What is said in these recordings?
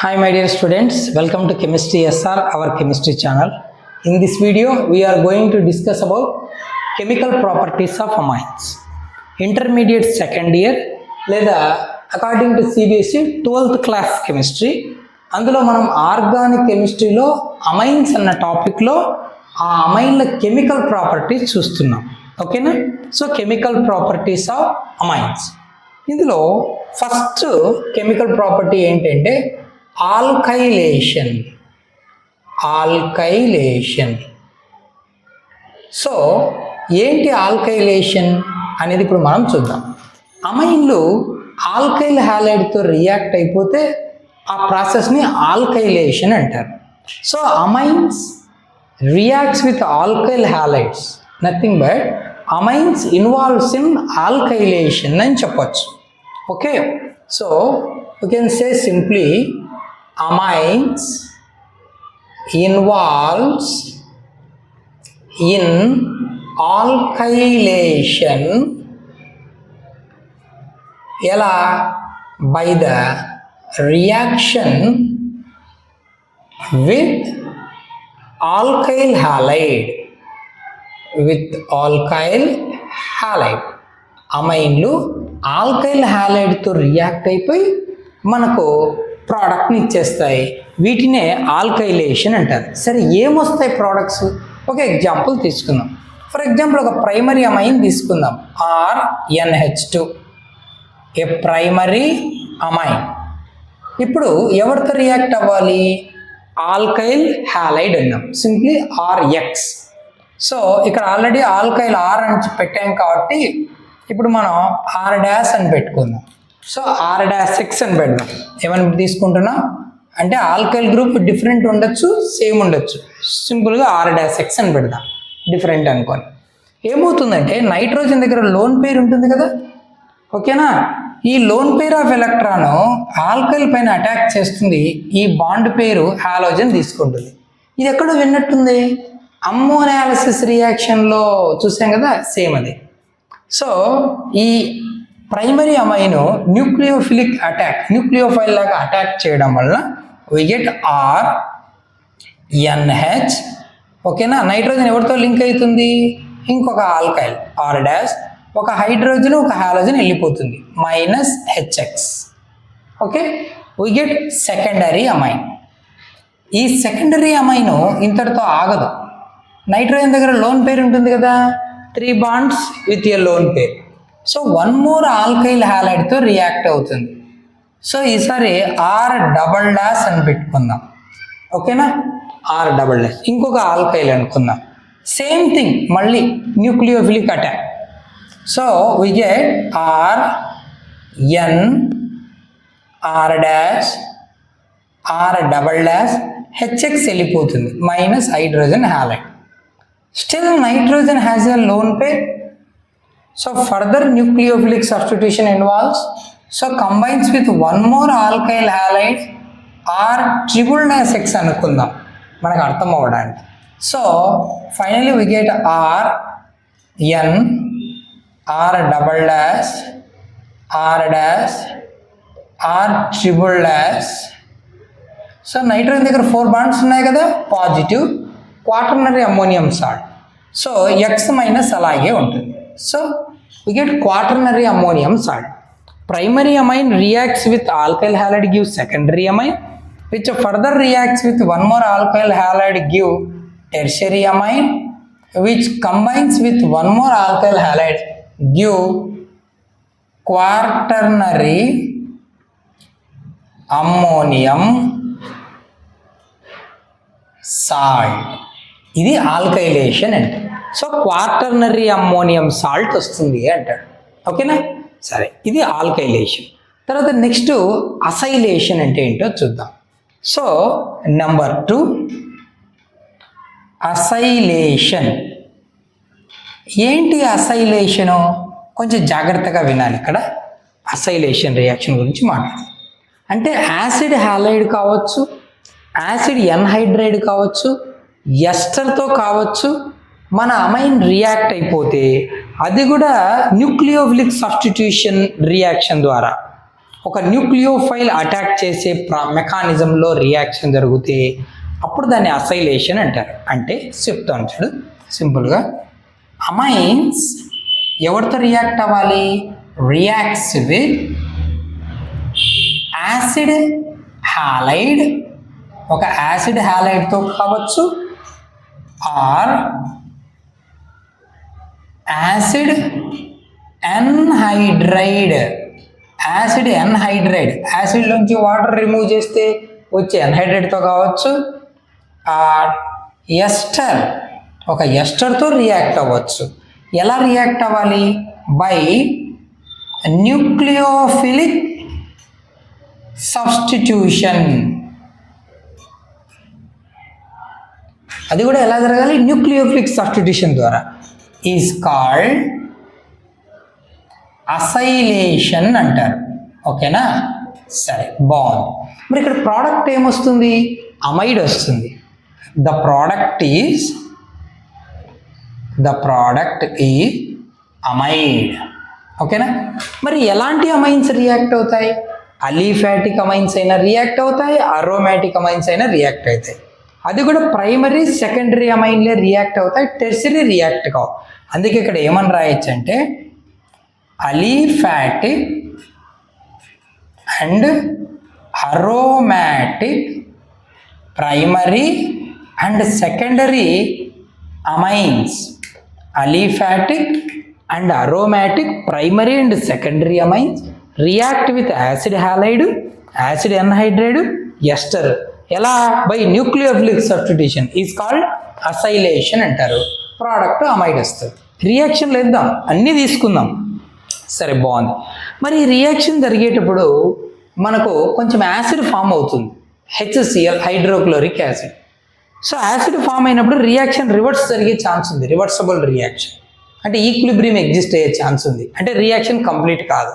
Hi my dear students, welcome to Chemistry SR, our chemistry channel. In this video, we are going to discuss about chemical properties of amines. Intermediate second year, లేదా according to CBSE 12th class chemistry, అందులో మనం organic కెమిస్ట్రీలో amines అన్న టాపిక్లో ఆ అమైన్ల chemical properties చూస్తున్నాం. ఓకేనా? So chemical properties of amines. ఇందులో ఫస్ట్ కెమికల్ ప్రాపర్టీ ఏంటంటే ఆల్కైలేషన్. సో ఏంటి ఆల్కైలేషన్ అనేది ఇప్పుడు మనం చూద్దాం. అమైన్లు ఆల్కైల్ హ్యాలైడ్తో రియాక్ట్ అయిపోతే ఆ ప్రాసెస్ని ఆల్కైలేషన్ అంటారు. So amines reacts with alkyl halides, nothing but amines involves in alkylation అని చెప్పొచ్చు. Okay, so you can say simply amines involves in alkylation ఎలా by the reaction with alkyl halide. అమైన్లు alkyl హ్యాలైడ్తో react అయిపోయి మనకు ప్రోడక్ట్ని ఇచ్చేస్తాయి. వీటినే ఆల్కైలేషన్ అంటారు. సరే, ఏమొస్తాయి ప్రోడక్ట్స్? ఒక ఎగ్జాంపుల్ తీసుకుందాం. ఫర్ ఎగ్జాంపుల్ ఒక ప్రైమరీ అమైన్ తీసుకుందాం, RNH2, ఏ ప్రైమరీ అమైన్. ఇప్పుడు ఎవరితో రియాక్ట్ అవ్వాలి? ఆల్కైల్ హ్యాలైడ్ అన్నాం, సింప్లీ RX. సో ఇక్కడ ఆల్రెడీ ఆల్కైల్ R అని పెట్టాం కాబట్టి ఇప్పుడు మనం R' అని పెట్టుకుందాం. సో R'(X) అని పెడదాం. ఏమని తీసుకుంటున్నాం అంటే ఆల్కైల్ గ్రూప్ డిఫరెంట్ ఉండొచ్చు, సేమ్ ఉండొచ్చు. సింపుల్గా R'(X) అని పెడదాం, డిఫరెంట్ అనుకోని. ఏమవుతుందంటే నైట్రోజన్ దగ్గర లోన్ పేర్ ఉంటుంది కదా, ఓకేనా? ఈ lone pair of electron alkyl పైన అటాక్ చేస్తుంది, ఈ బాండ్ పేరు హాలోజన్ తీసుకుంటుంది. ఇది ఎక్కడో విన్నట్టుంది, అమ్మోనాలిసిస్ రియాక్షన్లో చూసాం కదా, సేమ్ అది. సో ఈ primary amine nucleophilic attack, nucleophile లాగా అటాక్ చేయడం వల్ల వి గెట్ RNH. ఓకేనా? నైట్రోజన్ ఎవరితో లింక్ అవుతుంది? ఇంకొక ఆల్కైల్ R', ఒక హైడ్రోజన్ ఒక హాలోజన్ వెళ్ళిపోతుంది, -HX. Okay, we get secondary amine. ఈ సెకండరీ అమైన్ ఇంతటితో ఆగదు. నైట్రోజన్ దగ్గర లోన్ పేర్ ఉంటుంది కదా, 3 bonds with a lone pair. So 1 more alkyl హ్యాలైడ్తో రియాక్ట్ అవుతుంది. సో ఈసారి R" అని పెట్టుకుందాం. ఓకేనా? R". ఇంకొక ఆల్కైల్ అనుకుందాం, సేమ్ థింగ్, మళ్ళీ nucleophilic attack. So we get RN, R', HX వెళ్ళిపోతుంది, minus hydrogen halide. Still nitrogen has a lone pair. So further nucleophilic substitution involves, so combines with 1 more alkyl halide R'(X) అనుకుందాం మనకు అర్థం అవ్వడానికి. So finally we get RN, R', so nitrogen దగ్గర 4 bonds ఉన్నాయి కదా, positive, quaternary ammonium salt. So X minus అలాగే ఉంటుంది. So we get quaternary ammonium salt. Primary amine reacts with alkyl halide gives secondary amine, which further reacts with 1 more alkyl halide give tertiary amine, which combines with 1 more alkyl halide give quaternary ammonium salt. ఇది alkylation అంటే. So quaternary ammonium salt వస్తుంది అంటాడు. ఓకేనా? సరే, ఇది alkylation. తర్వాత next acylation అంటే ఏంటో చూద్దాం. So number 2 acylation. ఏంటి అసైలేషను? కొంచెం జాగ్రత్తగా వినాలి. ఇక్కడ అసైలేషన్ రియాక్షన్ గురించి మాట్లాడాలి. అంటే యాసిడ్ హ్యాలైడ్ కావచ్చు, యాసిడ్ ఎన్హైడ్రైడ్ కావచ్చు, ఎస్టర్తో కావచ్చు, మన అమైన్ రియాక్ట్ అయిపోతే అది కూడా న్యూక్లియోఫిలిక్ సబ్స్టిట్యూషన్ రియాక్షన్ ద్వారా, ఒక న్యూక్లియోఫైల్ అటాక్ చేసే మెకానిజంలో రియాక్షన్ జరిగితే అప్పుడు దాన్ని అసైలేషన్ అంటారు. అంటే చెప్తాను చూడు సింపుల్గా. అమైన్స్ ఎవరితో రియాక్ట్ అవ్వాలి? రియాక్ట్స్ విత్ యాసిడ్ హ్యాలైడ్, ఒక యాసిడ్ హ్యాలైడ్తో కావచ్చు, or acid anhydride. Acid anhydride, యాసిడ్లోంచి వాటర్ రిమూవ్ చేస్తే వచ్చే ఎన్హైడ్రైడ్తో కావచ్చు, ఎస్టర్, ఒక ఎస్టర్తో రియాక్ట్ అవ్వచ్చు. ఎలా రియాక్ట్ అవ్వాలి? By nucleophilic substitution. అది కూడా ఎలా జరగాలి? న్యూక్లియోఫిలిక్ సబ్స్టిట్యూషన్ ద్వారా. ఈజ్ కాల్డ్ అసైలేషన్ అంటారు. ఓకేనా? సరే, బాగుంది. మరి ఇక్కడ ప్రోడక్ట్ ఏమొస్తుంది? అమైడ్ వస్తుంది. The product is amide. ఓకేనా? మరి ఎలాంటి అమైన్స్ రియాక్ట్ అవుతాయి? అలీఫాటిక్ అమైన్స్ అయినా రియాక్ట్ అవుతాయి, అరోమాటిక్ అమైన్స్ అయినా రియాక్ట్ అవుతాయి. అది కూడా ప్రైమరీ సెకండరీ అమైన్లే రియాక్ట్ అవుతాయి, టెర్షరీ రియాక్ట్ కావు. అందుకే ఇక్కడ ఏమని రాయొచ్చు అంటే aliphatic and aromatic primary and secondary amines. Aliphatic and aromatic primary and secondary amines react with acid halide, acid anhydride, ester. ఎలా? By nucleophilic substitution is called acylation అంటారు. ప్రోడక్ట్ అమైడ్ వస్తుంది. రియాక్షన్లు వేద్దాం, అన్నీ తీసుకుందాం. సరే, బాగుంది. మరి రియాక్షన్ జరిగేటప్పుడు మనకు కొంచెం యాసిడ్ ఫామ్ అవుతుంది, HCl, hydrochloric acid. So acid form అయినప్పుడు రియాక్షన్ రివర్స్ జరిగే ఛాన్స్ ఉంది, రివర్సబుల్ రియాక్షన్. అంటే ఈక్విలిబ్రియం ఎగ్జిస్ట్ అయ్యే ఛాన్స్ ఉంది, అంటే రియాక్షన్ కంప్లీట్ కాదు.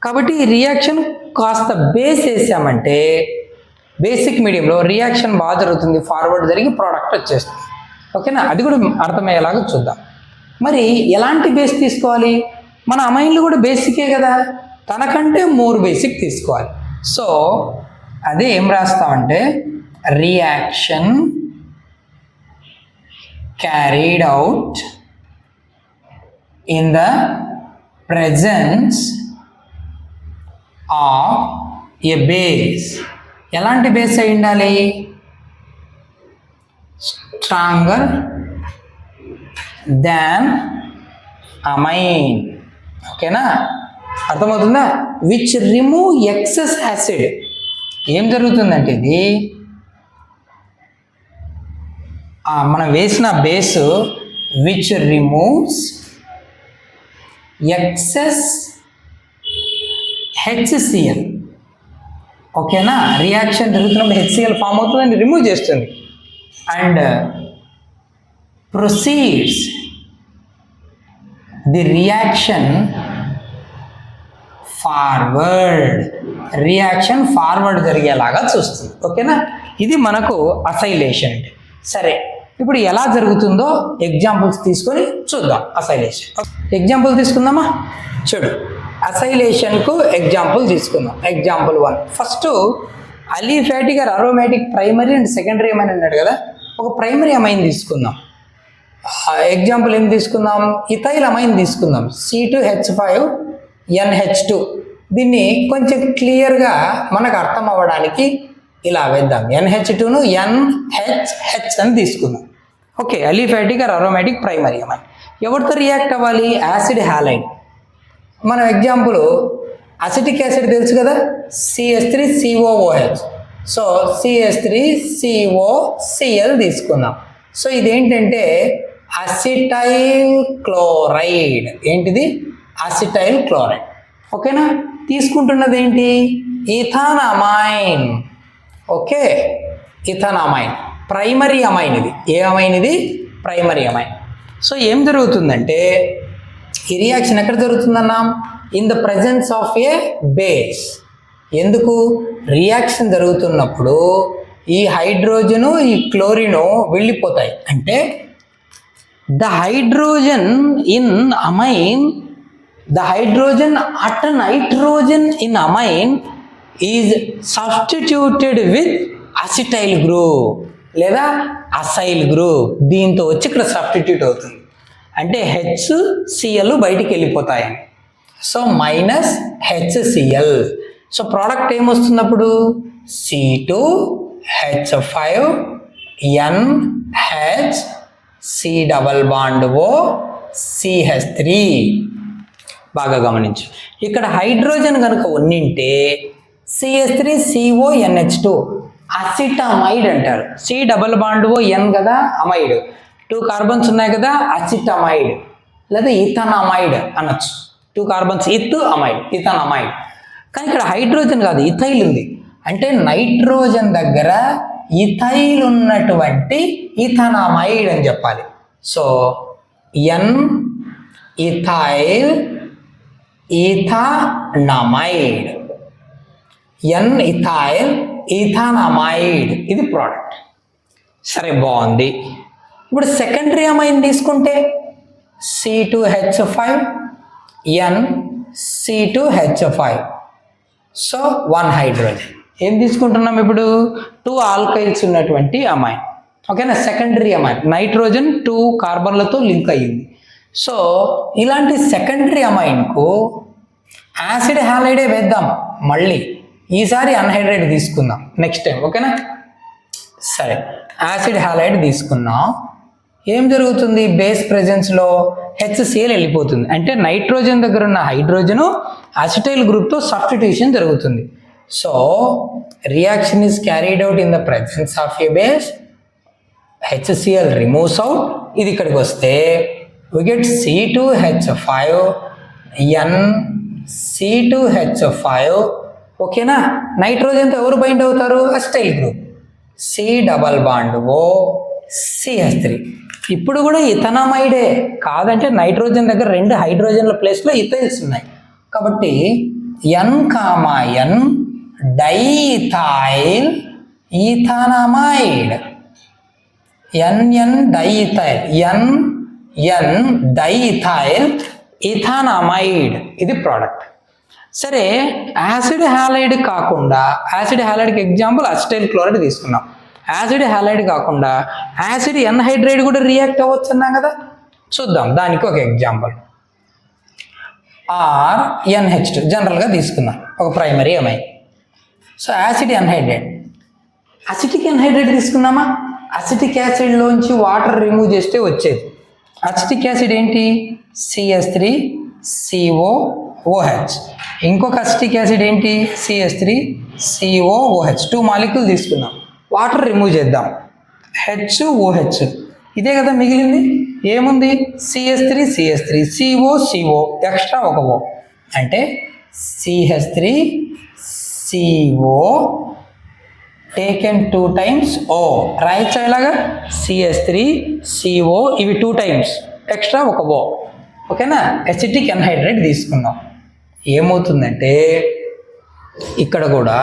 కాబట్టి ఈ రియాక్షన్ కాస్త బేస్ వేసామంటే బేసిక్ మీడియంలో రియాక్షన్ బాగా జరుగుతుంది, ఫార్వర్డ్ జరిగి ప్రోడక్ట్ వచ్చేస్తుంది. ఓకేనా? అది కూడా అర్థమయ్యేలాగా చూద్దాం. మరి ఎలాంటి బేస్ తీసుకోవాలి? మన అమైన్లు కూడా బేసికే కదా, తనకంటే మోర్ బేసిక్ తీసుకోవాలి. సో అదే ఏం రాస్తామంటే reaction carried out in the presence of a base. ఎలాంటి బేస్ అయి ఉండాలి? Stronger than amine. ఓకేనా? అర్థమవుతుందా? Which remove excess acid. ఏం జరుగుతుందంటే ఇది మనం వేసిన base which removes excess HCl. ఓకేనా? రియాక్షన్ జరుగుతున్నప్పుడు HCl ఫామ్ అవుతుందని రిమూవ్ చేస్తుంది. And proceeds the reaction forward. Reaction forward జరిగేలాగా చూస్తుంది. ఓకేనా? ఇది మనకు అసైలేషన్ అంటే. సరే, ఇప్పుడు ఎలా జరుగుతుందో ఎగ్జాంపుల్స్ తీసుకొని చూద్దాం. అసైలేషన్ ఎగ్జాంపుల్ తీసుకుందామా? చూడు, అసైలేషన్కు ఎగ్జాంపుల్ తీసుకుందాం. Example 1. First aliphatic or aromatic primary and secondary amine అన్నాడు కదా, ఒక ప్రైమరీ అమైన్ తీసుకుందాం. ఎగ్జాంపుల్ ఏం తీసుకుందాం? ఇథైల్ అమైన్ తీసుకుందాం, C2H5NH2. దీన్ని కొంచెం క్లియర్గా మనకు అర్థం అవ్వడానికి ఇలా వేద్దాం. NH2ను NHH అని తీసుకుందాం. Okay, aliphatic or aromatic primary amine ఎవరితో రియాక్ట్ అవ్వాలి? Acid halide. మనం ఎగ్జాంపుల్ అసిటిక్ యాసిడ్ తెలుసు కదా, CH3COOH. సో CH3COCl తీసుకుందాం. సో ఇదేంటంటే అసిటైల్ క్లోరైడ్. ఏంటిది? Acetyl chloride. ఓకేనా? తీసుకుంటున్నది ఏంటి? Ethanamine. Okay, ethanamine primary amine. ఇది ఏ అమైన్? ఇది ప్రైమరీ అమైన్. సో ఏం జరుగుతుందంటే ఈ రియాక్షన్ ఎక్కడ జరుగుతుందన్నాం? In the presence of a base. ఎందుకు? రియాక్షన్ జరుగుతున్నప్పుడు ఈ హైడ్రోజను ఈ క్లోరిను వెళ్ళిపోతాయి. అంటే the hydrogen in amine, the hydrogen at nitrogen in amine is substituted with acetyl group లేదా అసైల్ గ్రూప్, దీంతో వచ్చి ఇక్కడ సబ్స్టిట్యూట్ అవుతుంది. అంటే HCl బయటికి వెళ్ళిపోతాయని. So minus HCl. So product ఏమొస్తుంది అప్పుడు? C2H5NH C double bond O CH3. బాగా గమనించు, ఇక్కడ హైడ్రోజన్ కనుక ఉన్నింటే CH3CONH2 అసిటమైడ్ అంటారు. C double bond O N కదా, అమైడ్, 2 కార్బన్స్ ఉన్నాయి కదా, అసిటమైడ్ లేదా ఇథనమైడ్ అనొచ్చు. 2 కార్బన్స్ అమైడ్, ఇథనమైడ్. కానీ ఇక్కడ హైడ్రోజన్ కాదు, ఇథైల్ ఉంది. అంటే నైట్రోజన్ దగ్గర ఇథైల్ ఉన్నటువంటి ఇథనమైడ్ అని చెప్పాలి. So N ethyl ethanamide, N ethyl ethanamide, ఇది ప్రోడక్ట్. సరే, బాగుంది. ఇప్పుడు సెకండరీ అమైన్ తీసుకుంటే C2H5 N C2H5. So 1 hydrogen. ఏం తీసుకుంటున్నాం ఇప్పుడు? 2 ఆల్కైల్స్ ఉన్నటువంటి అమైన్. ఓకేనా? సెకండరీ అమైన్, నైట్రోజన్ 2 కార్బన్లతో లింక్ అయ్యింది. సో ఇలాంటి సెకండరీ అమైన్కు యాసిడ్ హ్యాలైడే వేద్దాం. మళ్ళీ ఈసారి అన్హైడ్రేట్ తీసుకుందాం నెక్స్ట్ టైం. ఓకేనా? సరే, యాసిడ్ హ్యాలైడ్ తీసుకున్నాం. ఏం జరుగుతుంది? బేస్ ప్రెజెన్స్లో HCl వెళ్ళిపోతుంది. అంటే నైట్రోజన్ దగ్గర ఉన్న హైడ్రోజను అసిటైల్ గ్రూప్తో సబ్స్టిట్యూషన్ జరుగుతుంది. So reaction is carried out in the presence of a base, HCl removes out. ఇది ఇక్కడికి వస్తే we get C2H5 N C2H5. ఓకేనా? నైట్రోజన్తో ఎవరు బైండ్ అవుతారు? Acetyl group, C double bond O CH3. ఇప్పుడు కూడా ఇథనమైడే కాదంటే నైట్రోజన్ దగ్గర 2 హైడ్రోజన్ల ప్లేస్లో ఇథైల్స్ ఉన్నాయి కాబట్టి N, N diethyl ethanamide, NN diethyl, NN diethyl ethanamide, ఇది ప్రోడక్ట్. సరే, యాసిడ్ హ్యాలైడ్ కాకుండా, యాసిడ్ హ్యాలైడ్కి ఎగ్జాంపుల్ అసిటైల్ క్లోరైడ్ తీసుకున్నాం. యాసిడ్ హ్యాలైడ్ కాకుండా యాసిడ్ ఎన్హైడ్రైడ్ కూడా రియాక్ట్ అవ్వచ్చు అన్నాం కదా. చూద్దాం, దానికి ఒక ఎగ్జాంపుల్. RNH2 జనరల్గా తీసుకుందాం, ఒక primary amine. So acid anhydride, acetic anhydride తీసుకున్నామా? అసిటిక్ యాసిడ్లోంచి వాటర్ రిమూవ్ చేస్తే వచ్చేది అసిటిక్ యాసిడ్ ఏంటి? CH3COOH. ఇంకొక అసిటిక్ యాసిడ్ ఏంటి? CH3COOH. 2 మాలిక్యూల్ తీసుకున్నాం, వాటర్ రిమూవ్ చేద్దాం, HOH. ఇదే కదా మిగిలింది. ఏముంది? CH3 CO ఎక్స్ట్రా ఒక O, అంటే CH3CO taken 2 times O. Right side లాగా CH3CO, ఇవి 2 times ఎక్స్ట్రా ఒక O. ఓకేనా? ఎసిటిక్ ఎన్హైడ్రేట్ తీసుకున్నాం. ఏమవుతుందంటే ఇక్కడ కూడా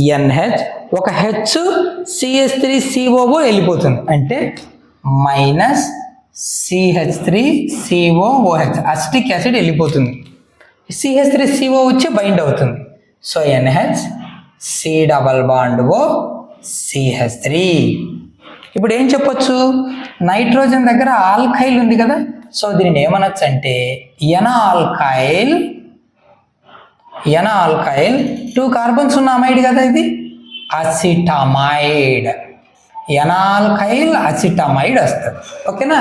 RNH ఒక H CH3COO వెళ్ళిపోతుంది. అంటే మైనస్ CH3COOH, అసిటిక్ యాసిడ్ వెళ్ళిపోతుంది. CH3CO వచ్చి బైండ్ అవుతుంది. So NH C double bond O CH3. ఇప్పుడు ఏం చెప్పొచ్చు? నైట్రోజన్ దగ్గర ఆల్కైల్ ఉంది కదా, సో దీనిని ఏమనొచ్చు అంటే ఎనాల్కైల్. 2 కార్బన్స్ ఉన్న అమైడ్ కదా ఇది, అసిటమైడ్. ఎనాల్కైల్ అసిటమైడ్ వస్తుంది. ఓకేనా?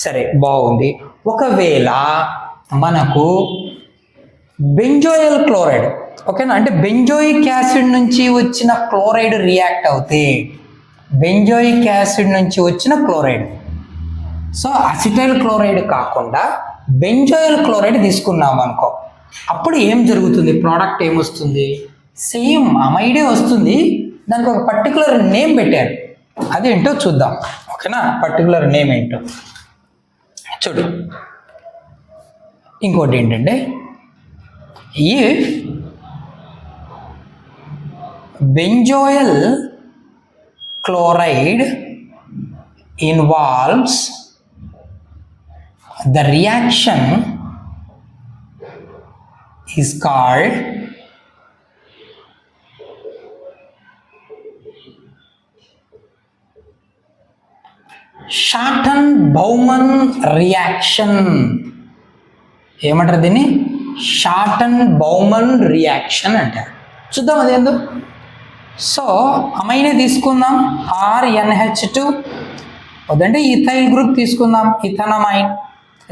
సరే, బాగుంది. ఒకవేళ మనకు బెంజోయిల్ క్లోరైడ్, ఓకేనా, అంటే బెంజోయిక్ యాసిడ్ నుంచి వచ్చిన క్లోరైడ్ రియాక్ట్ అవుతే, బెంజోయిక్ యాసిడ్ నుంచి వచ్చిన క్లోరైడ్, సో అసిటైల్ క్లోరైడ్ కాకుండా బెంజోయిల్ క్లోరైడ్ తీసుకున్నాం అనుకో, అప్పుడు ఏం జరుగుతుంది? ప్రోడక్ట్ ఏమొస్తుంది? సేమ్ అమైడే వస్తుంది. దానికి ఒక పర్టికులర్ నేమ్ పెట్టారు, అదేంటో చూద్దాం. ఓకేనా? పర్టికులర్ నేమ్ ఏంటో చూడు. ఇంకోటి ఏంటంటే, if benzoyl chloride involves the reaction is called Schatten-Baumann reaction. ఏమంటారు దీన్ని? Schatten-Baumann reaction అంటారు. చూద్దాం అదేందో. సో అమైనే తీసుకుందాం, RNH2. వద్దంటే ఇథైల్ గ్రూప్ తీసుకుందాం, ఇథనమైన్,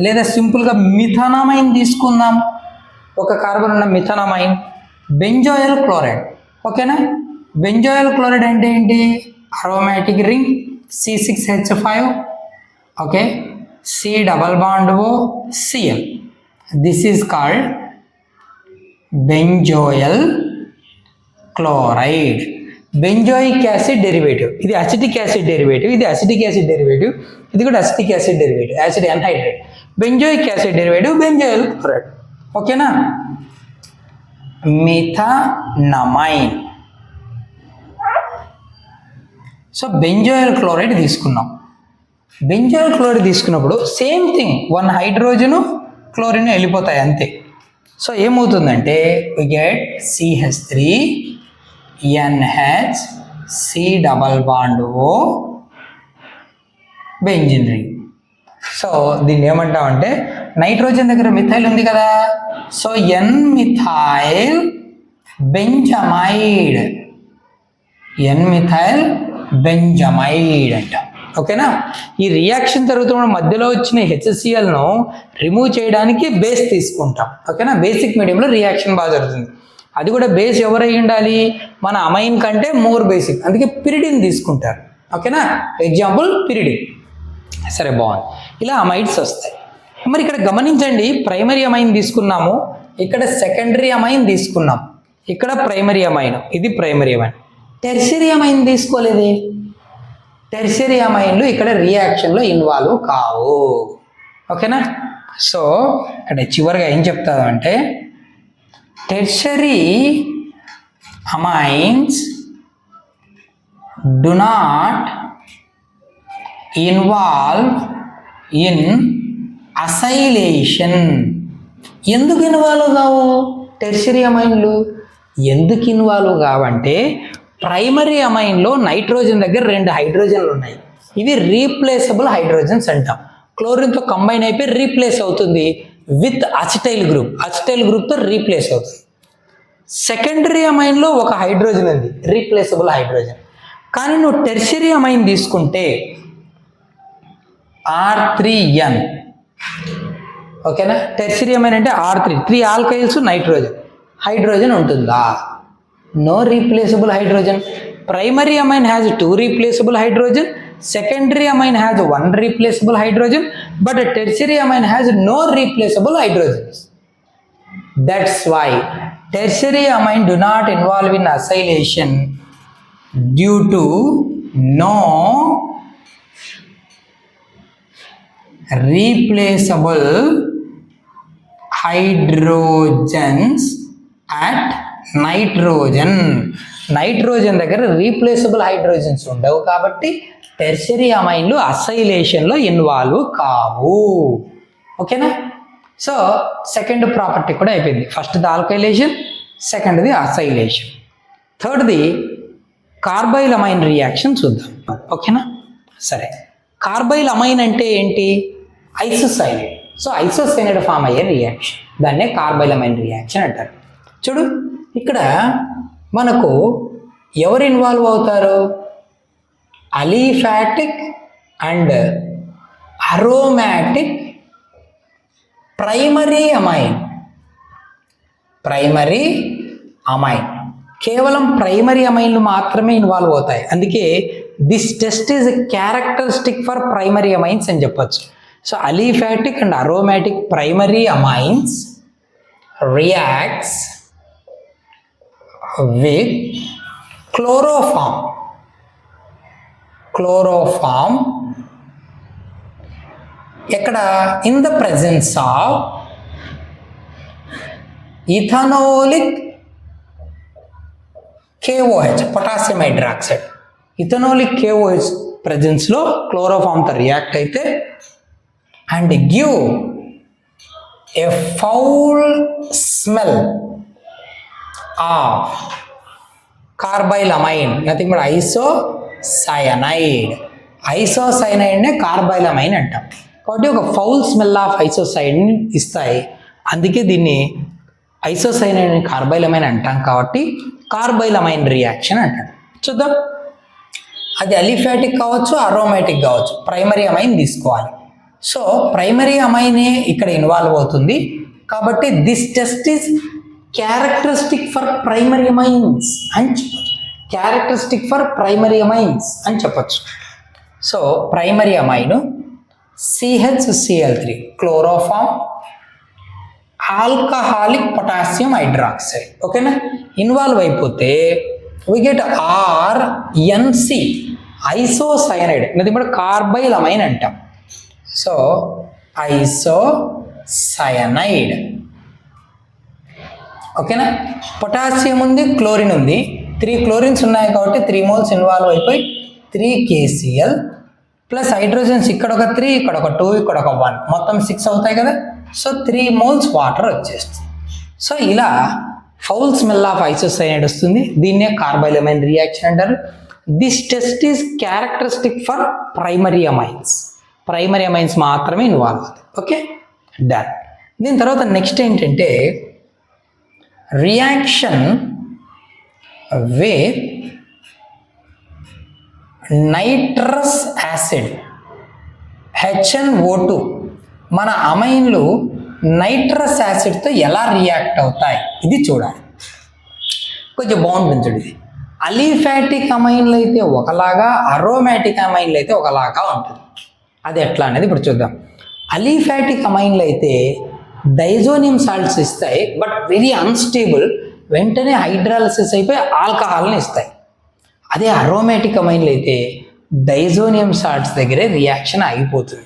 లేదా సింపుల్గా మిథనమైన్ తీసుకుందాం, ఒక కార్బన్ ఉన్న మిథనమైన్. బెంజోయల్ క్లోరైడ్, ఓకేనా? బెంజోయల్ క్లోరైడ్ అంటే ఏంటి? Aromatic ring C6H5, okay, C double bond O Cl. This is called benzoyl chloride. Benzoic acid derivative, ఇది అసిటిక్ యాసిడ్ డెరివేటివ్, ఇది అసిటిక్ యాసిడ్ డెరివేటివ్, ఇది కూడా acetic acid derivative, acid anhydrate. Benzoic acid derivative benzoyl chloride, ఓకేనా? Methanamine. So benzoyl chloride తీసుకున్నాం. Benzoyl chloride తీసుకున్నప్పుడు same thing, 1 hydrogen chlorine వెళ్ళిపోతాయి అంతే. So ఏమవుతుందంటే we get CH3 NH C double bond O benzene ring. So దీన్ని ఏమంటామంటే, nitrogen దగ్గర methyl ఉంది కదా, so N methyl బెంజమైడ్, N methyl బెంజమైడ్ అంట, ఓకేనా? ఈ రియాక్షన్ జరుగుతున్న మధ్యలో వచ్చిన HClను రిమూవ్ చేయడానికి బేస్ తీసుకుంటాం, ఓకేనా? బేసిక్ మీడియంలో రియాక్షన్ బాగా జరుగుతుంది. అది కూడా బేస్ ఎవరై ఉండాలి? మన అమైన్ కంటే మోర్ బేసిక్, అందుకే పిరిడిన్ తీసుకుంటారు, ఓకేనా? Example pyridine. సరే, బాగుంది. ఇలా అమైడ్స్ వస్తాయి. మరి ఇక్కడ గమనించండి, ప్రైమరీ అమైన్ తీసుకున్నాము, ఇక్కడ సెకండరీ అమైన్ తీసుకున్నాం, ఇక్కడ ప్రైమరీ అమైన్, ఇది ప్రైమరీ అమైన్. టెర్షియరీ అమైన్ తీసుకోలేదే. టెర్షియరీ అమైన్లు ఇక్కడ రియాక్షన్లో ఇన్వాల్వ్ కావు, ఓకేనా? సో ఇక్కడ చివరిగా ఏం చెప్తారు అంటే, tertiary amines do not involve in acylation. ఎందుకు ఇన్వాల్వ్ కావు టెర్షియరీ అమైన్లు? ఎందుకు ఇన్వాల్వ్ కావంటే, ప్రైమరీ అమైన్లో నైట్రోజన్ దగ్గర 2 హైడ్రోజన్లు ఉన్నాయి, ఇవి రీప్లేసబుల్ హైడ్రోజన్స్ అంటాం. క్లోరిన్తో కంబైన్ అయిపోయి రీప్లేస్ అవుతుంది విత్ అసిటైల్ గ్రూప్, అసిటైల్ గ్రూప్తో రీప్లేస్ అవుతుంది. సెకండరీ అమైన్లో 1 హైడ్రోజన్ ఉంది, రీప్లేసబుల్ హైడ్రోజన్. కానీ నువ్వు టెర్షియరీ అమైన్ తీసుకుంటే R3N, ఓకేనా? టెర్షియరీ అమైన్ అంటే R3 ఆల్కైల్స్, నైట్రోజన్, హైడ్రోజన్ ఉంటుందా? No replaceable hydrogen. Primary amine has 2 replaceable hydrogen, secondary amine has 1 replaceable hydrogen, but a tertiary amine has no replaceable hydrogens. That's why tertiary amine do not involve in acylation due to no replaceable hydrogens at nitrogen. Nitrogen దగ్గర replaceable hydrogens ఉండవు కాబట్టి tertiary అమైన్లు అసైలేషన్లో involve కావు, ఓకేనా? So second property కూడా అయిపోయింది. ఫస్ట్ది alkylation, సెకండ్ది acylation, థర్డ్ది కార్బైల్ amine reaction చూద్దాం, ఓకేనా? సరే, కార్బైల్ అమైన్ అంటే ఏంటి? ఐసోసైనేట్. సో ఐసోసైనేట్ ఫామ్ అయ్యే రియాక్షన్, దాన్నే కార్బైల్ అమైన్ రియాక్షన్ అంటారు. చూడు, ఇక్కడ మనకు ఎవరు ఇన్వాల్వ్ అవుతారు? Aliphatic and aromatic primary amine. Primary amine కేవలం ప్రైమరీ అమైన్లు మాత్రమే ఇన్వాల్వ్ అవుతాయి. అందుకే this test is characteristic for primary amines అని చెప్పొచ్చు. So aliphatic and aromatic primary amines reacts with chloroform ఎక్కడ? in the presence of ethanolic KOH, potassium hydroxide. ethanolic KOH presence లో క్లోరోఫామ్తో రియాక్ట్ అయితే and give a foul smell of carbylamine, nothing but isocyanide. ఐసోసైనైడ్నే carbylamine అంటాం. కాబట్టి ఒక foul smell of ఐసోసైడ్ని ఇస్తాయి. అందుకే దీన్ని ఐసోసైనైడ్ కార్బైలమైన్ అంటాం. కాబట్టి కార్బైలమైన్ రియాక్షన్ అంటాం. చూద్దాం, అది అలిఫాటిక్ కావచ్చు, అరోమాటిక్ కావచ్చు, ప్రైమరీ అమైన్ తీసుకోవాలి. సో ప్రైమరీ అమైనే ఇక్కడ ఇన్వాల్వ్ అవుతుంది. కాబట్టి this test is characteristic for primary amines అని చెప్పచ్చు. క్యారెక్టరిస్టిక్ ఫర్ ప్రైమరీ అమైన్స్ అని చెప్పచ్చు. So primary amine CHCl3 chloroform alcoholic potassium hydroxide. ఓకేనా, ఇన్వాల్వ్ అయిపోతే we get RNC ఐసోసైనైడ్, అది కూడా కార్బైలమైన్ అంటాం. So isocyanide. ఓకేనా, పొటాషియం ఉంది, క్లోరిన్ ఉంది, 3 క్లోరిన్స్ ఉన్నాయి కాబట్టి 3 మోల్స్ ఇన్వాల్వ్ అయిపోయి 3 KCl ప్లస్ హైడ్రోజన్స్ ఇక్కడ ఒక 3, ఇక్కడ ఒక 2, ఇక్కడ ఒక 1, మొత్తం 6 అవుతాయి కదా. సో 3 మోల్స్ వాటర్ వచ్చేస్తుంది. సో ఇలా ఫౌల్ స్మెల్ ఆఫ్ ఐసోసైనైడ్ వస్తుంది. దీన్నే కార్బైలమైన్ రియాక్షన్ అంటారు. This test is characteristic for primary amines. Primary amines మాత్రమే ఇన్వాల్వ్ అవుతాయి. Okay, done. దీని తర్వాత నెక్స్ట్ ఏంటంటే reaction with nitrous acid HNO2. మన అమైన్లు నైట్రస్ యాసిడ్తో ఎలా రియాక్ట్ అవుతాయి ఇది చూడాలి. కొంచెం బాగుంటుంది చూడండి. అలిఫాటిక్ అమైన్లు అయితే ఒకలాగా, అరోమాటిక్ అమైన్లు అయితే ఒకలాగా ఉంటుంది. అది ఎట్లా అనేది ఇప్పుడు చూద్దాం. అలిఫాటిక్ అమైన్లు అయితే డైజోనియం సాల్ట్స్ ఇస్తాయి, బట్ వెరీ అన్స్టేబుల్, వెంటనే హైడ్రాలిసిస్ అయిపోయి ఆల్కహాల్ని ఇస్తాయి. అదే అరోమాటిక్ అమైన్లు అయితే డైజోనియం సాల్ట్స్ దగ్గరే రియాక్షన్ ఆగిపోతుంది.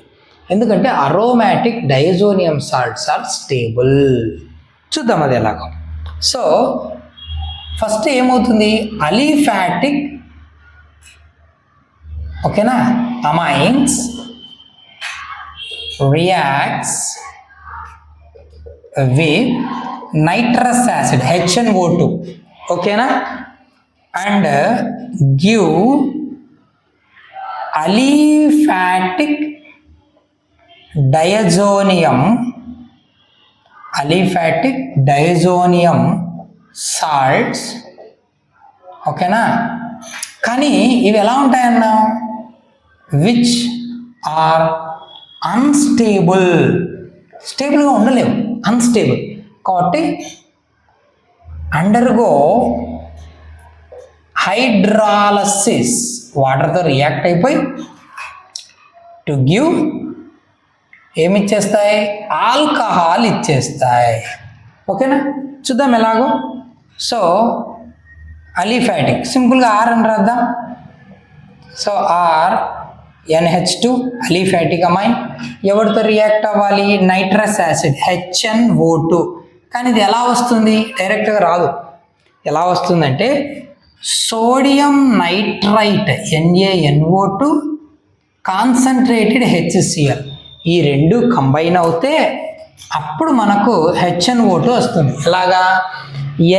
ఎందుకంటే aromatic diazonium salts are stable. చూద్దాం అది ఎలాగో. సో ఫస్ట్ ఏమవుతుంది, అలిఫాటిక్ ఓకేనా amines reacts with nitrous acid HNO2 ఓకేనా and give aliphatic diazonium salts. ఓకేనా, కానీ ఇవి ఎలా ఉంటాయన్నా విచ్ ఆర్ అన్స్టేబుల్. స్టేబుల్గా ఉండలేవు, అన్స్టేబుల్. కాబట్టి అండర్గో హైడ్రాలసిస్, వాటర్తో రియాక్ట్ అయిపోయి టు గివ్ ఏమిచ్చేస్తాయి, ఆల్కహాల్ ఇచ్చేస్తాయి. ఓకేనా, చూద్దాం ఎలాగో. సో అలిఫాటిక్ సింపుల్గా R అని రాద్దాం. సో NH2 అలిఫాటిక్ అమైన్ ఎవరితో రియాక్ట్ అవ్వాలి, నైట్రస్ యాసిడ్ HNO2. కానీ ఇది ఎలా వస్తుంది, డైరెక్ట్గా రాదు. ఎలా వస్తుందంటే sodium nitrite NaNO2 concentrated HCl, ఈ రెండు కంబైన్ అవుతే అప్పుడు మనకు HNO2 వస్తుంది. ఎలాగా,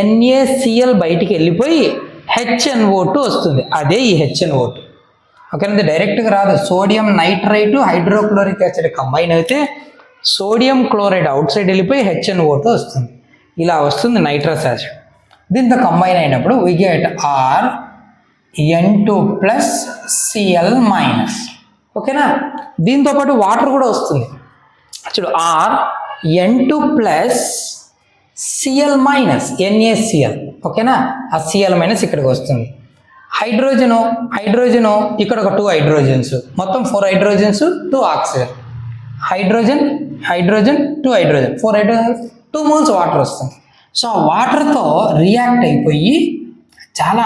NaCl బయటికి వెళ్ళిపోయి HNO2 వస్తుంది. అదే ఈ HNO2. ఓకేనా, డైరెక్ట్గా రాదు. Sodium nitrite hydrochloric acid combine అయితే సోడియం క్లోరైడ్ అవుట్ సైడ్ వెళ్ళిపోయి HNO2 వస్తుంది. ఇలా వస్తుంది నైట్రస్ యాసిడ్. దీంతో కంబైన్ అయినప్పుడు we get RN2+Cl-. ఓకేనా, దీంతో పాటు వాటర్ కూడా వస్తుంది. చూడు RN2+Cl- NaCl. ఓకేనా, ఆ Cl- ఇక్కడికి వస్తుంది. హైడ్రోజను ఇక్కడ ఒక 2 హైడ్రోజన్స్, మొత్తం 4 hydrogens, 2 oxygen. Hydrogen 2 hydrogen, 4 hydrogen, 2 moles water వస్తుంది. సో ఆ వాటర్తో రియాక్ట్ అయిపోయి చాలా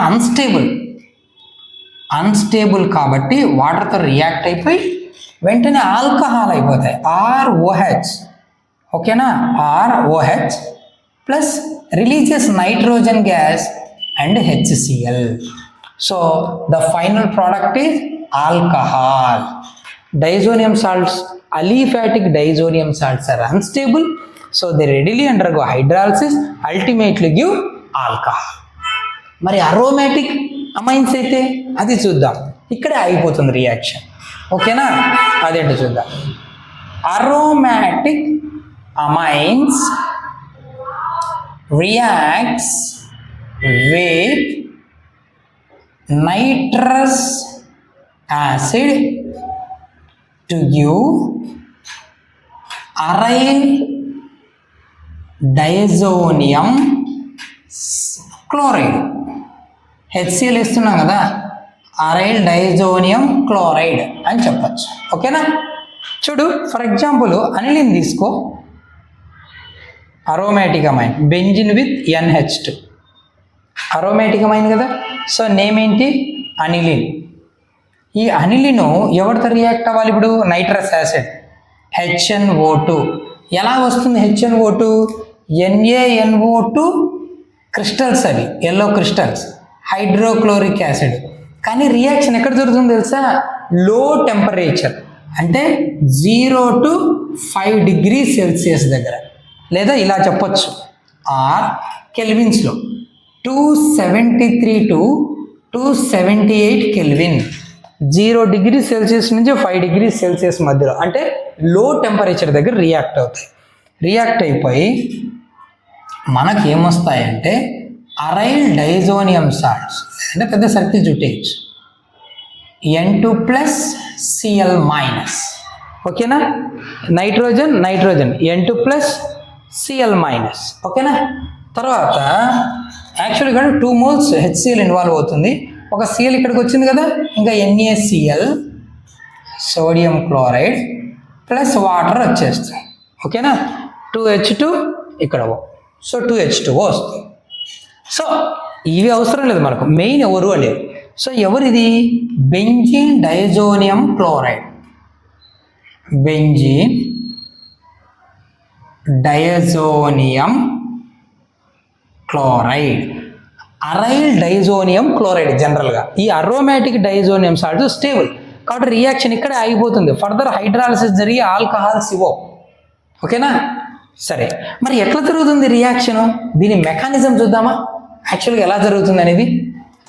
అన్స్టేబుల్ కాబట్టి వాటర్తో రియాక్ట్ అయిపోయి వెంటనే ఆల్కహాల్ అయిపోతాయి, ROH. ఓకేనా, ROH plus releases nitrogen gas and HCl. So the final product is alcohol. Diazonium salts, aliphatic diazonium salts are unstable. So they readily undergo hydrolysis, ultimately give alcohol. మరి aromatic amines అయితే అది చూద్దాం. ఇక్కడే అయిపోతుంది reaction. ఓకేనా, అదేంటో చూద్దాం. Aromatic amines reacts with nitrous acid to give aryl diazonium chloride. HCl ఇస్తున్నాం కదా, అరైల్ డైజోనియం క్లోరైడ్ అని చెప్పచ్చు. ఓకేనా, చూడు ఫర్ ఎగ్జాంపుల్ అనిలిన్ తీసుకో, aromatic amine benzene with NH2, aromatic amine కదా. సో నేమ్ ఏంటి, అనిలిన్. ఈ అనిలిను ఎవరితో రియాక్ట్ అవ్వాలి ఇప్పుడు, నైట్రస్ యాసిడ్ HNO2. ఎలా వస్తుంది HNO2, NaNO2 క్రిస్టల్స్, అవి ఎల్లో క్రిస్టల్స్, హైడ్రోక్లోరిక్ యాసిడ్. కానీ రియాక్షన్ ఎక్కడ జరుగుతుందో తెలుసా, లో టెంపరేచర్, అంటే 0 to 5 degrees Celsius దగ్గర, లేదా ఇలా చెప్పొచ్చు ఆర్ కెల్విన్స్లో 273 to 278 కెల్విన్. 0 degrees Celsius నుంచి 5 degrees Celsius మధ్యలో, అంటే లో టెంపరేచర్ దగ్గర రియాక్ట్ అవుతాయి. రియాక్ట్ అయిపోయి మనకి ఏమొస్తాయంటే అరైల్ డైజోనియం సాల్ట్స్, అంటే పెద్ద సర్కిల్ చుట్టేయచ్చు, N2+Cl-. ఓకేనా, నైట్రోజన్ N2+Cl-. ఓకేనా, తర్వాత యాక్చువల్గా 2 moles HCl ఇన్వాల్వ్ అవుతుంది. ఒక Cl ఇక్కడికి వచ్చింది కదా, ఇంకా NaCl sodium chloride plus water వచ్చేస్తుంది. ఓకేనా, 2H2 ఇక్కడ, సో 2H2O వస్తుంది. సో ఇవి అవసరం లేదు మనకు, మెయిన్ ఎవరు అనేది. సో ఎవరిది, benzene diazonium chloride, benzene diazonium chloride, aryl diazonium chloride. జనరల్గా ఈ అరోమాటిక్ డైజోనియం సాల్ట్ స్టేబుల్ కాబట్టి రియాక్షన్ ఇక్కడే ఆగిపోతుంది, ఫర్దర్ హైడ్రాలసిస్ జరిగి ఆల్కహాల్స్ ఇవ్వవు. ఓకేనా, సరే మరి ఎట్లా జరుగుతుంది రియాక్షను, దీని మెకానిజం చూద్దామా, యాక్చువల్గా ఎలా జరుగుతుంది అనేది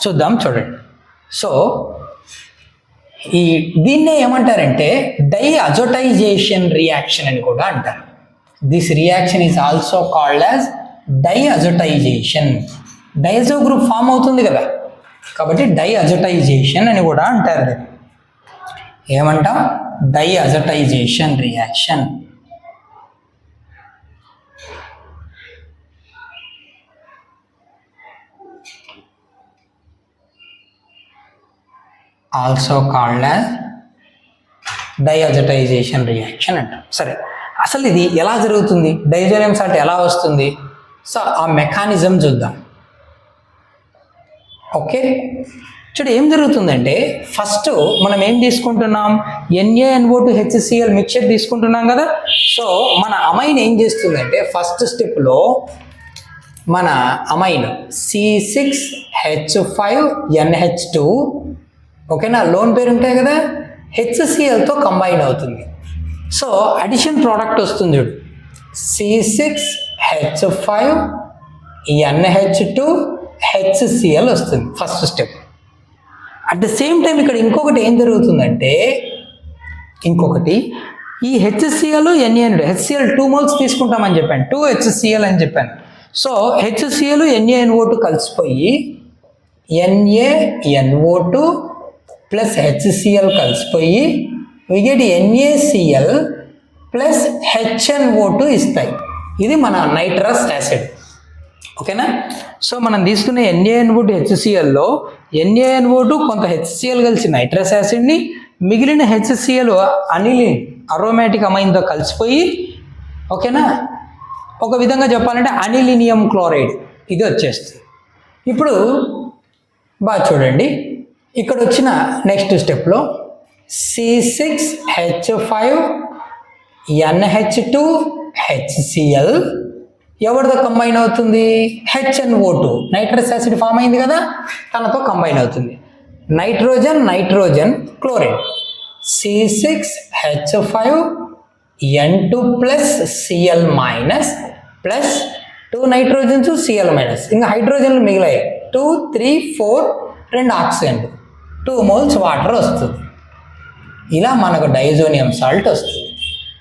చూద్దాం. చూడండి, సో దీన్నే ఏమంటారంటే డైఅజోటైజేషన్ రియాక్షన్ అని కూడా అంటారు. This reaction is also called as diazotization. Diazo group form అవుతుంది కదా, కాబట్టి డైఅజోటైజేషన్ అని కూడా అంటారు. ఏమంటాం, diazotization reaction. Also called as diazotization reaction అంటాం. సరే, అసలు ఇది ఎలా జరుగుతుంది, డైజోనియం సాల్ట్ ఎలా వస్తుంది, సో ఆ మెకానిజం చూద్దాం. ఓకే, చూడు ఏం జరుగుతుందంటే ఫస్ట్ మనం ఏం తీసుకుంటున్నాం, NaNO2 HCl మిక్చర్ తీసుకుంటున్నాం కదా. సో మన అమైన్ ఏం చేస్తుందంటే ఫస్ట్ స్టెప్లో మన అమైన్ C6H5NH2, ఓకేనా, లోన్ పేరు ఉంటాయి కదా, HClతో కంబైన్ అవుతుంది. సో అడిషన్ ప్రోడక్ట్ వస్తుంది చూడు, C6H5NH2HCl వస్తుంది first step. At the same time ఇక్కడ ఇంకొకటి ఏం జరుగుతుందంటే, ఈ HCl HCl 2 moles తీసుకుంటామని చెప్పాను, 2HCl అని చెప్పాను. సో HCl NaNO2 కలిసిపోయి NaNO2 ప్లస్ HCl కలిసిపోయి we get NaCl plus HNO2 ఇస్తాయి. ఇది మన నైట్రస్ యాసిడ్. ఓకేనా, సో మనం తీసుకునే NaNO2 HClలో NaNO2 కొంత HCl కలిసి నైట్రస్ యాసిడ్ని, మిగిలిన HCl అనిలిన్ అరోమాటిక్ అమైన్తో కలిసిపోయి, ఓకేనా, ఒక విధంగా చెప్పాలంటే అనిలినియం క్లోరైడ్ ఇది వచ్చేస్తుంది. ఇప్పుడు బాగా చూడండి, ఇక్కడ వచ్చిన నెక్స్ట్ స్టెప్లో C6H5NH2HCl ఎవరితో కంబైన్ అవుతుంది, HNO2 నైట్రస్ యాసిడ్ ఫామ్ అయింది కదా, తనతో కంబైన్ అవుతుంది. Nitrogen chloride C6H5 N2 plus Cl minus plus 2 nitrogens Cl minus, ఇంకా హైడ్రోజన్లు మిగిలాయి 2 3 4 2 ఆక్సిజన్లు 2 మోల్స్ వాటర్ వస్తుంది. ఇలా మనకు డైజోనియం సాల్ట్ వస్తుంది.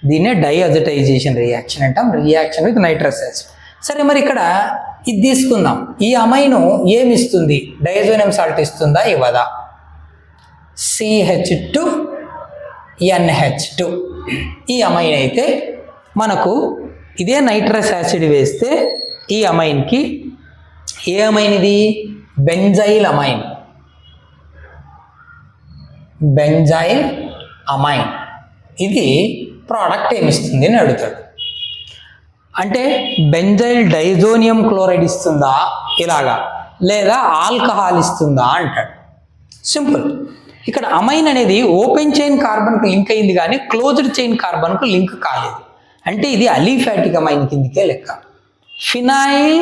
దీన్నే డైఅజిటైజేషన్ రియాక్షన్ అంటాం, రియాక్షన్ విత్ నైట్రస్ యాసిడ్. సరే, మరి ఇక్కడ ఇది తీసుకుందాం. ఈ అమైను ఏమి ఇస్తుంది? డైజోనియం సాల్ట్ ఇస్తుందా ఇవ్వదా? CH2NH2 ఈ అమైన్ అయితే మనకు ఇదే నైట్రస్ యాసిడ్ వేస్తే ఈ అమైన్కి ఏ అమైన్ ఇది? Benzyl amine. బెంజైల్ అమైన్ ఇది ప్రోడక్ట్ ఏమిస్తుంది అని అడుగుతాడు. అంటే బెంజైల్ డైజోనియం క్లోరైడ్ ఇస్తుందా ఇలాగా, లేదా ఆల్కహాల్ ఇస్తుందా అంటాడు. సింపుల్. ఇక్కడ అమైన్ అనేది ఓపెన్ చైన్ కార్బన్కు లింక్ అయింది కానీ క్లోజ్డ్ చైన్ కార్బన్కు లింక్ కాలేదు. అంటే ఇది అలీఫాటిక్ అమైన్ కిందికే లెక్క. ఫినాయిల్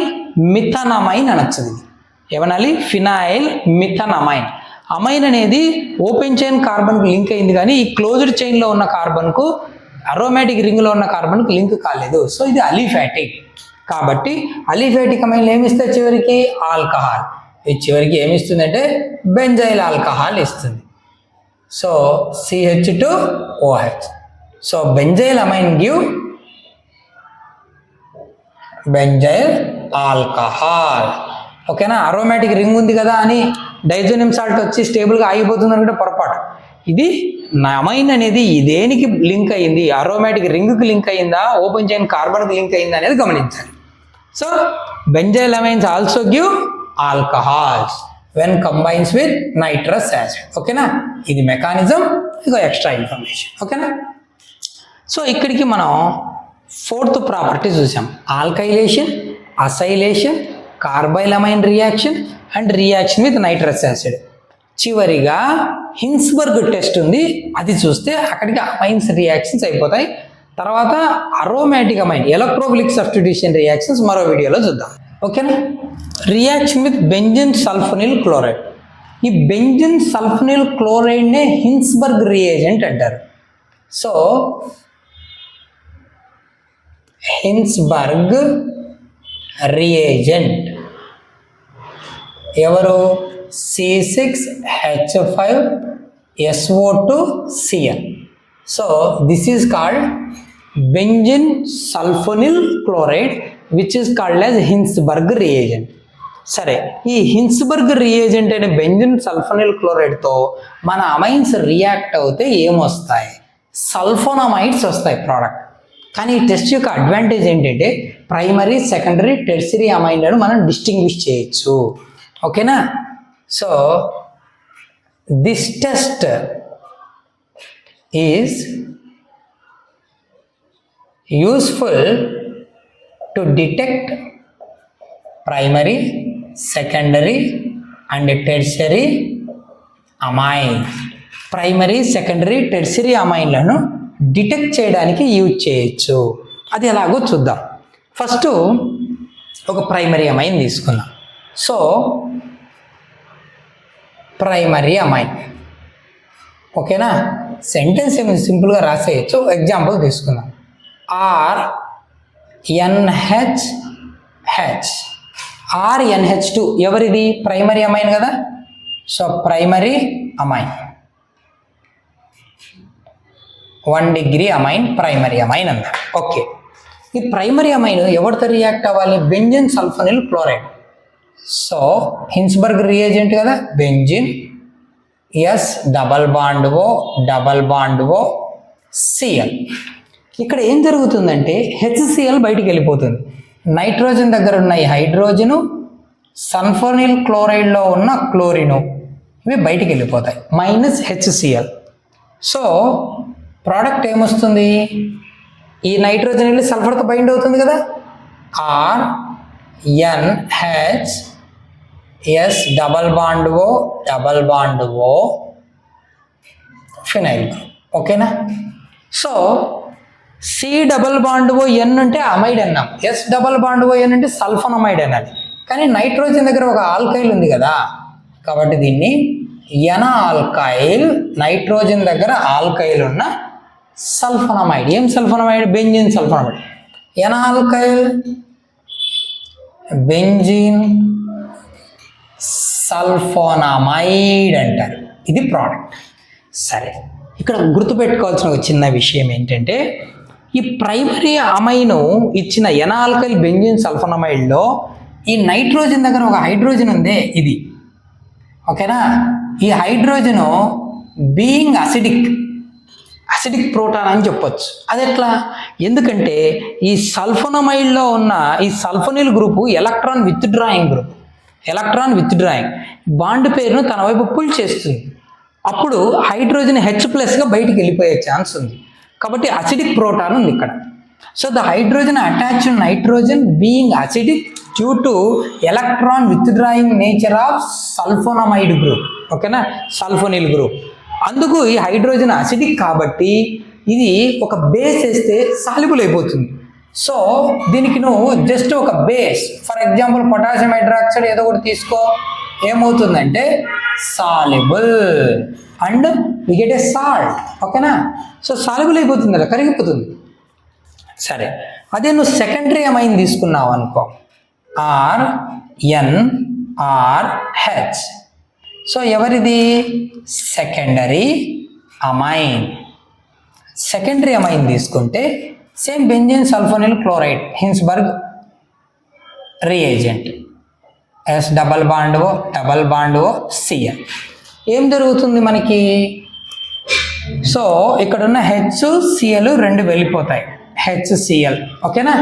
మిథనమైన్ అనొచ్చు. ఇది ఏమనాలి? ఫినాయిల్ మిథనమైన్. అమైన్ అనేది ఓపెన్ చైన్ కార్బన్కు లింక్ అయింది కానీ ఈ క్లోజ్డ్ చైన్లో ఉన్న కార్బన్కు, అరోమాటిక్ రింగ్లో ఉన్న కార్బన్కు లింక్ కాలేదు. సో ఇది అలీఫాటిక్. కాబట్టి అలీఫాటిక్ అమైన్లు ఏమిస్తాయి? చివరికి ఆల్కహాల్. ఇది చివరికి ఏమిస్తుందంటే బెంజైల్ ఆల్కహాల్ ఇస్తుంది. So CH2OH. So benzyl amine give benzyl alcohol. ఓకేనా? అరోమాటిక్ రింగ్ ఉంది కదా అని డైజోనియం సాల్ట్ వచ్చి స్టేబుల్గా ఆగిపోతుంది అనుకుంటే పొరపాటు. ఇది అమైన్ అనేది దేనికి లింక్ అయ్యింది? అరోమాటిక్ రింగ్కి లింక్ అయ్యిందా, ఓపెన్ చైన్ కార్బన్కి లింక్ అయ్యిందా అనేది గమనించాలి. So benzyl amines also give alcohols when combines with nitrous acid. ఓకేనా? ఇది మెకానిజం, ఇక ఎక్స్ట్రా ఇన్ఫర్మేషన్. ఓకేనా? సో ఇక్కడికి మనం 4th ప్రాపర్టీ చూసాం. Alkylation, acylation, carbyl amine reaction and reaction with nitrous acid. చివరిగా హిన్స్బర్గ్ టెస్ట్ ఉంది, అది చూస్తే అక్కడికి అమైన్స్ రియాక్షన్స్ అయిపోతాయి. తర్వాత aromatic amine electrophilic substitution reactions మరో వీడియోలో చూద్దాం. ఓకేనా? Reaction with benzene sulphonyl chloride. ఈ బెంజిన్ సల్ఫోనిల్ క్లోరైడ్నే హిన్స్బర్గ్ రియేజెంట్ అంటారు. సో హిన్స్బర్గ్ రియేజెంట్ ఎవరు? C6H5SO2Cl. So this is called benzene sulphonyl chloride which is called as Hinsberg reagent. సరే, ఈ హిన్స్బర్గ్ రియేజెంట్ అనే బెంజిన్ సల్ఫోనిల్ క్లోరైడ్తో మన అమైన్స్ రియాక్ట్ అవుతే ఏమొస్తాయి? సల్ఫోనమైడ్స్ వస్తాయి ప్రోడక్ట్. కానీ ఈ టెస్ట్ యొక్క అడ్వాంటేజ్ ఏంటంటే ప్రైమరీ, సెకండరీ, టెర్షరీ అమైన్లను మనం డిస్టింగ్విష్ చేయొచ్చు. ఓకేనా? So this test is useful to detect primary, secondary and tertiary amine. Primary, secondary, tertiary అమైన్లను డిటెక్ట్ చేయడానికి యూజ్ చేయొచ్చు. అది ఎలాగో చూద్దాం. ఫస్ట్ ఒక ప్రైమరీ అమైన్ తీసుకుందాం. So primary amine. ఓకేనా? సెంటెన్స్ ఏమి సింపుల్గా రాసేయచ్చు. ఎగ్జాంపుల్ తీసుకుందాం. RNH. RNH2 ఎవరిది? ప్రైమరీ అమైన్ కదా. So primary amine 1 degree amine primary amine అన్నా. ఓకే, ఈ ప్రైమరీ అమైన్ ఎవరితో రియాక్ట్ అవ్వాలి? Benzene sulphonyl chloride. So Hinsberg reagent కదా, benzene S double bond O Cl. ఇక్కడ ఏం జరుగుతుందంటే HCl బయటికి వెళ్ళిపోతుంది. నైట్రోజన్ దగ్గర ఉన్న ఈ హైడ్రోజను, సల్ఫోనిల్ క్లోరైడ్లో ఉన్న క్లోరిను ఇవి బయటికి వెళ్ళిపోతాయి, మైనస్ HCl. సో ప్రోడక్ట్ ఏమొస్తుంది? ఈ నైట్రోజన్ వెళ్ళి సల్ఫర్తో బైండ్ అవుతుంది కదా, RNHS double bond O phenyl. ఓకేనా? So C double bond O N అంటే అమైడ్ అన్నాం, S double bond O N అంటే సల్ఫోనమైడ్ అన్నది. కానీ నైట్రోజన్ దగ్గర ఒక ఆల్కైల్ ఉంది కదా, కాబట్టి దీన్ని ఎన ఆల్కైల్, నైట్రోజన్ దగ్గర ఆల్కైల్ ఉన్న సల్ఫోనమైడ్. ఏం sulphonamide? Benzene sulphonamide. N alkyl benzene sulphonamide అంటారు. ఇది ప్రోడక్ట్. సరే, ఇక్కడ గుర్తుపెట్టుకోవాల్సిన ఒక చిన్న విషయం ఏంటంటే, ఈ ప్రైమరీ అమైను ఇచ్చిన ఎనాల్కైల్ బెంజిన్ సల్ఫోనమైడ్లో ఈ నైట్రోజన్ దగ్గర ఒక హైడ్రోజన్ ఉందే, ఇది ఓకేనా. ఈ హైడ్రోజను బీయింగ్ అసిడిక్ ప్రోటాన్ అని చెప్పొచ్చు. అది ఎట్లా? ఎందుకంటే ఈ సల్ఫోనమైడ్లో ఉన్న ఈ sulphonyl group electron withdrawing bond పేరును తన వైపు పుల్ చేస్తుంది. అప్పుడు హైడ్రోజన్ H+గా బయటికి వెళ్ళిపోయే ఛాన్స్ ఉంది. కాబట్టి అసిడిక్ ప్రోటాన్ ఉంది ఇక్కడ. So the hydrogen attached nitrogen being acidic due to electron with drawing nature of sulphonamide group, ఓకేనా, సల్ఫోనిల్ గ్రూప్. అందుకు ఈ హైడ్రోజన్ అసిడిక్ కాబట్టి ఇది ఒక బేస్ వేస్తే సాల్యుబుల్ అయిపోతుంది. సో దీనికి నువ్వు జస్ట్ ఒక base, for example potassium hydroxide ఏదో ఒకటి తీసుకో, ఏమవుతుందంటే soluble and we get a salt, ఓకేనా. సో సాల్యుబుల్ అయిపోతుంది, అలా కరిగిపోతుంది. సరే, అదే నువ్వు సెకండరీ అమైన్ తీసుకున్నావు అనుకో, RNRH. సో ఎవరిది? Secondary amine. సెకండరీ అమైన్ తీసుకుంటే same benzene sulphonyl chloride, Hinsberg reagent, S double bond O Cl. ఏం జరుగుతుంది మనకి? సో ఇక్కడున్న HCl రెండు వెళ్ళిపోతాయి, HCl, ఓకేనా.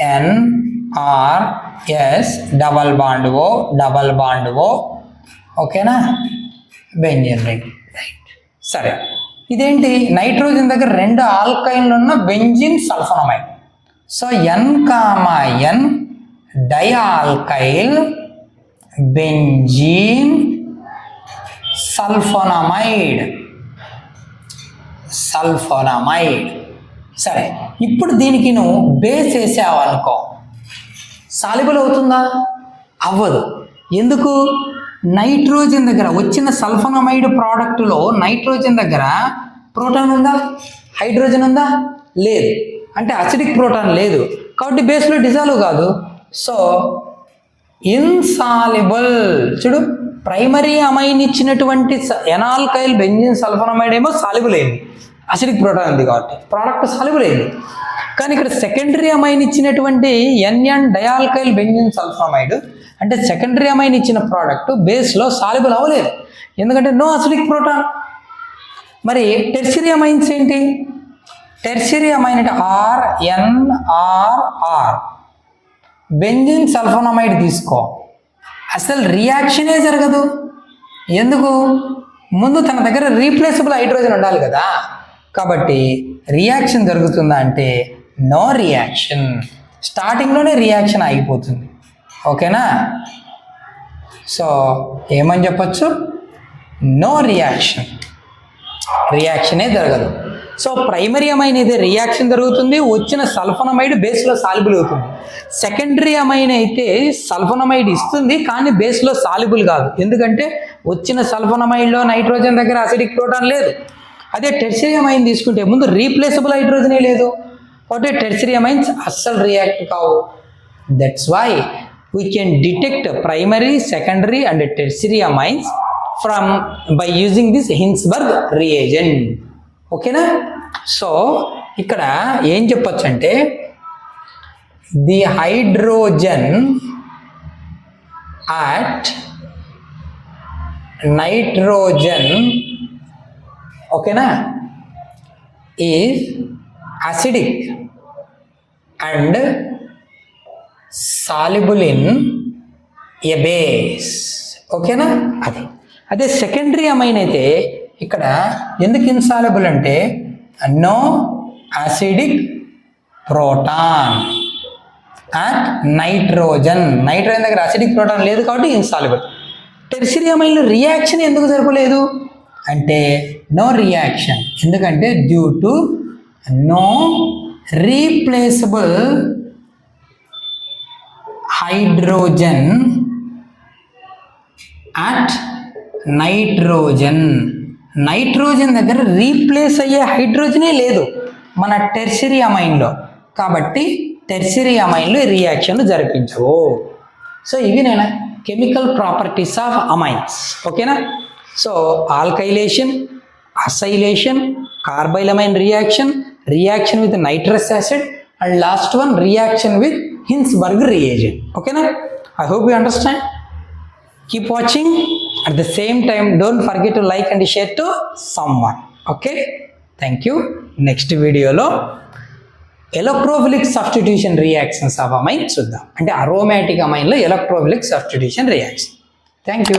RNRS డబల్ బాండ్ ఓ ఓకేనా, బెంజిన్ రింగ్, రైట్. సరే, ఇదేంటి? నైట్రోజన్ దగ్గర రెండు ఆల్కైన్లు ఉన్న benzene sulphonamide. So N, dialkyl benzene sulphonamide. సరే, ఇప్పుడు దీనికి నువ్వు బేస్ వేసావు అనుకో, సాల్యుబుల్ అవుతుందా? అవ్వదు. ఎందుకు? నైట్రోజన్ దగ్గర వచ్చిన సల్ఫోనమైడ్ ప్రోడక్ట్లో నైట్రోజన్ దగ్గర ప్రోటాన్ ఉందా? హైడ్రోజన్ ఉందా? లేదు. అంటే అసిడిక్ ప్రోటాన్ లేదు, కాబట్టి బేస్లో డిజాల్వ్ కాదు. So insoluble. చూడు, ప్రైమరీ అమైన్ ఇచ్చినటువంటి ఎనాల్కైల్ బెంజిన్ సల్ఫోనమైడ్ ఏమో సాల్యుబుల్ అయింది, అసిడిక్ ప్రోటాన్ ఉంది కాబట్టి ప్రోడక్ట్ సాల్యుబుల్ అయింది. కానీ ఇక్కడ సెకండరీ అమైన్ ఇచ్చినటువంటి NN డయాల్కైల్ బెంజిన్ సల్ఫోనమైడ్ అంటే సెకండరీ అమైన్ ఇచ్చిన ప్రోడక్ట్ బేస్లో సాల్యుబుల్ అవ్వలేదు, ఎందుకంటే నో అసిడిక్ ప్రోటాన్. మరి టెర్షియరీ అమైన్స్ ఏంటి? టెర్షియరీ అమైన్ అంటే RNRR బెంజిన్ సల్ఫోనమైడ్ తీసుకో, అసలు రియాక్షనే జరగదు. ఎందుకు? ముందు తన దగ్గర రీప్లేసబుల్ హైడ్రోజన్ ఉండాలి కదా, కాబట్టి రియాక్షన్ జరుగుతుందా అంటే నో రియాక్షన్. స్టార్టింగ్లోనే రియాక్షన్ ఆగిపోతుంది, ఓకేనా. సో ఏమని చెప్పచ్చు? నో రియాక్షనే జరగదు. సో ప్రైమరీ అమైన్ అయితే రియాక్షన్ జరుగుతుంది, వచ్చిన సల్ఫోనమైడ్ బేస్లో సాల్యుబుల్ అవుతుంది. సెకండరీ అమైన్ అయితే సల్ఫోనమైడ్ ఇస్తుంది కానీ బేస్లో సాల్యుబుల్ కాదు, ఎందుకంటే వచ్చిన సల్ఫోనమైడ్లో నైట్రోజన్ దగ్గర అసిడిక్ ప్రోటాన్ లేదు. అదే టెర్షియరీ అమైన్ తీసుకుంటే ముందు రీప్లేసబుల్ హైడ్రోజనే లేదు, కాబట్టి టెర్షియరీ అమైన్స్ అస్సలు రియాక్ట్ కావు. That's why we can detect primary, secondary and tertiary amines by using this Hinsberg reagent, ఓకేనా. సో ఇక్కడ ఏం చెప్పొచ్చు అంటే ది హైడ్రోజన్ అట్ నైట్రోజన్, ఓకేనా, is acidic and soluble in a base, ఓకేనా. అదే సెకండరీ అమైన్ అయితే ఇక్కడ ఎందుకు ఇన్సాల్యుబుల్ అంటే no acidic proton at nitrogen దగ్గర అసిడిక్ ప్రోటాన్ లేదు కాబట్టి ఇన్సాల్యుబుల్. టెర్షియరీ అమైన్లో రియాక్షన్ ఎందుకు జరపలేదు అంటే నో రియాక్షన్, ఎందుకంటే due to know replaceable hydrogen at nitrogen nitrogen దగ్గర రీప్లేస్ అయ్యే హైడ్రోజనే లేదు మన టెర్షరీ అమైన్లో, కాబట్టి టెర్షరీ అమైన్లో ఈ రియాక్షన్లు జరిపించవు. సో ఇవి నేను కెమికల్ ప్రాపర్టీస్ ఆఫ్ అమైన్స్. ఓకేనా? So alkylation, acylation, carbylamine reaction, reaction with nitrous acid, and last one reaction with Hinsberg reagent. ఓకేనా? I hope you understand. Keep watching. At the same time, don't forget to like and share to someone. Okay? Thank you. Next video lo electrophilic substitution reactions of amine చూద్దాం. అంటే aromatic amine లో electrophilic substitution reaction. Thank you.